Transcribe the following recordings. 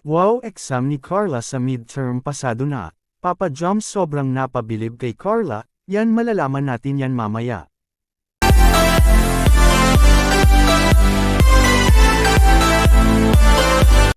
Wow, exam ni Carla sa midterm pasado na. Papa Joms sobrang napabilib kay Carla, yan malalaman natin yan mamaya.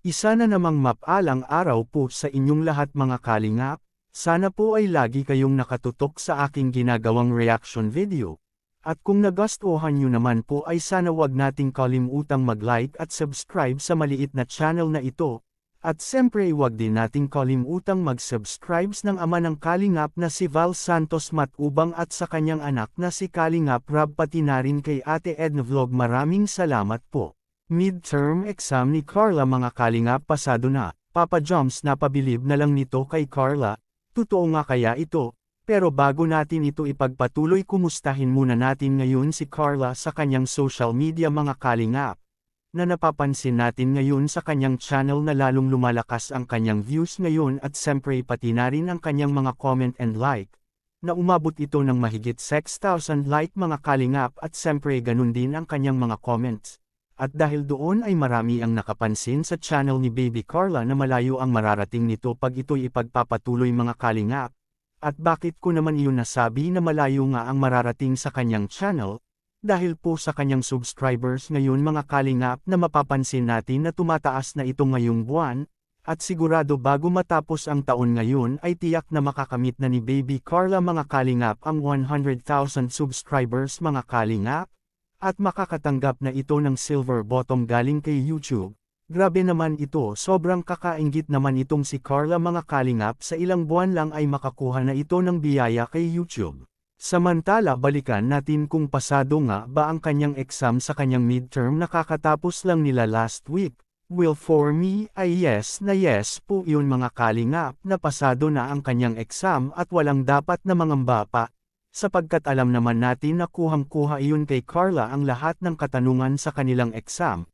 Isa na namang mapalang araw po sa inyong lahat mga kalingap, sana po ay lagi kayong nakatutok sa aking ginagawang reaction video. At kung nagustuhan nyo naman po ay sana wag nating kalimutang mag-like at subscribe sa maliit na channel na ito. At siyempre wag din nating kalimutang mag-subscribe ng ama ng Kalingap na si Val Santos Matubang at sa kanyang anak na si Kalingap Rab pati na rin kay Ate Edna Vlog. Maraming salamat po. Midterm exam ni Carla mga Kalingap pasado na. Papa Joms napabilib na lang nito kay Carla. Totoo nga kaya ito? Pero bago natin ito ipagpatuloy, kumustahin muna natin ngayon si Carla sa kanyang social media mga Kalingap. Na napapansin natin ngayon sa kanyang channel na lalong lumalakas ang kanyang views ngayon at siyempre pati na rin ang kanyang mga comment and like. Na umabot ito ng mahigit 6,000 like mga Kalingap at siyempre ganun din ang kanyang mga comments. At dahil doon ay marami ang nakapansin sa channel ni Baby Carla na malayo ang mararating nito pag ito'y ipagpapatuloy mga Kalingap. At bakit ko naman iyon nasabi na malayo nga ang mararating sa kanyang channel? Dahil po sa kanyang subscribers ngayon mga Kalingap na mapapansin natin na tumataas na ito ngayong buwan, at sigurado bago matapos ang taon ngayon ay tiyak na makakamit na ni Baby Carla mga Kalingap ang 100,000 subscribers mga Kalingap, at makakatanggap na ito ng silver bottom galing kay YouTube. Grabe naman ito, sobrang kakainggit naman itong si Carla mga Kalingap, sa ilang buwan lang ay makakuha na ito ng biyaya kay YouTube. Samantala balikan natin kung pasado nga ba ang kanyang exam sa kanyang midterm na kakatapos lang nila last week. Well for me ay yes na yes po yun mga Kalingap na pasado na ang kanyang exam at walang dapat na mangamba pa. Sapagkat alam naman natin na kuhang-kuha iyon kay Carla ang lahat ng katanungan sa kanilang exam.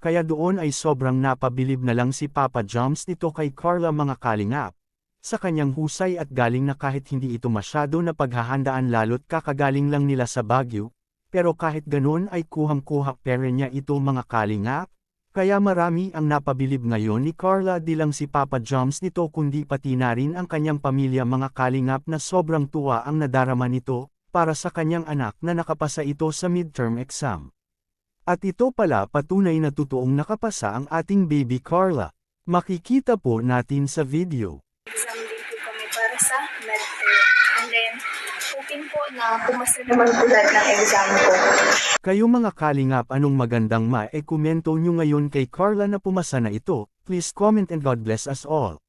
Kaya doon ay sobrang napabilib na lang si Papa Joms nito kay Carla mga Kalingap. Sa kanyang husay at galing na kahit hindi ito masyado na paghahandaan lalo't kakagaling lang nila sa Baguio, pero kahit ganoon ay kuhang-kuha pera niya ito mga Kalingap. Kaya marami ang napabilib ngayon ni Carla, di lang si Papa Joms nito kundi pati na rin ang kanyang pamilya mga Kalingap na sobrang tuwa ang nadarama nito, para sa kanyang anak na nakapasa ito sa midterm exam. At ito pala patunay na totoong nakapasa ang ating Baby Carla. Makikita po natin sa video. Exam din po kami para sa midterm. And then, hoping po na pumasa naman po lahat ng exam ko. Kayo mga Kalingap, anong magandang komento nyo ngayon kay Carla na pumasa na ito? Please comment and God bless us all.